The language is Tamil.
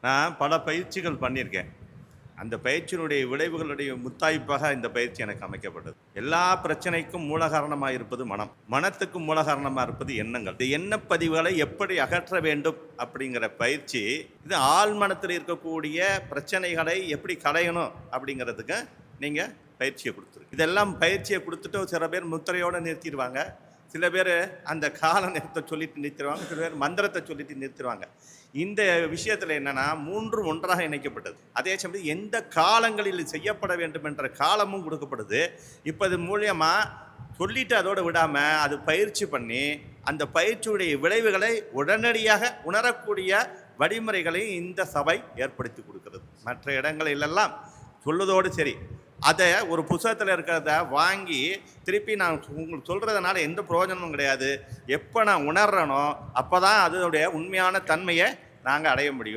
நான் பல பயிற்சிகள் பண்ணியிருக்கேன். அந்த பயிற்சியினுடைய விளைவுகளுடைய முத்தாய்ப்பாக இந்த பயிற்சி எனக்கு அமைக்கப்பட்டது. எல்லா பிரச்சனைக்கும் மூல காரணமா இருப்பது மனம். மனத்துக்கு மூல காரணமா இருப்பது எண்ணங்கள். இந்த எண்ணப் பதிவுகளை எப்படி அகற்ற வேண்டும் அப்படிங்கிற பயிற்சி, இது ஆழ் மனத்தில் இருக்கக்கூடிய பிரச்சனைகளை எப்படி களையணும் அப்படிங்கிறதுக்கு நீங்க பயிற்சியை கொடுத்துருக்கு. இதெல்லாம் பயிற்சியை கொடுத்துட்டு சில பேர் முத்திரையோட நிறுத்திடுவாங்க. சில பேர் அந்த கால நேரத்தை சொல்லிட்டு நிறுத்திடுவாங்க. சில பேர் மந்திரத்தை சொல்லிட்டு நிறுத்திடுவாங்க. இந்த விஷயத்தில் என்னன்னா, மூன்றும் ஒன்றாக இணைக்கப்பட்டது. அதே சமயம் எந்த காலங்களில் செய்யப்பட வேண்டும் என்ற காலமும் கொடுக்கப்படுது. இப்போ இது மூலியமா சொல்லிட்டு அதோடு விடாமல் அது பயிற்சி பண்ணி அந்த பயிற்சியுடைய விளைவுகளை உடனடியாக உணரக்கூடிய வழிமுறைகளை இந்த சபை ஏற்படுத்தி கொடுக்கிறது. மற்ற இடங்களிலெல்லாம் சொல்லுவதோடு சரி, அதை ஒரு புத்தகத்தில் இருக்கிறத வாங்கி திருப்பி நான் உங்களுக்கு சொல்கிறதுனால எந்த பிரயோஜனமும் கிடையாது. எப்போ நான் உணர்றேனோ அப்போ தான் அதனுடைய உண்மையான தன்மையை நாங்கள் அடைய முடியும்.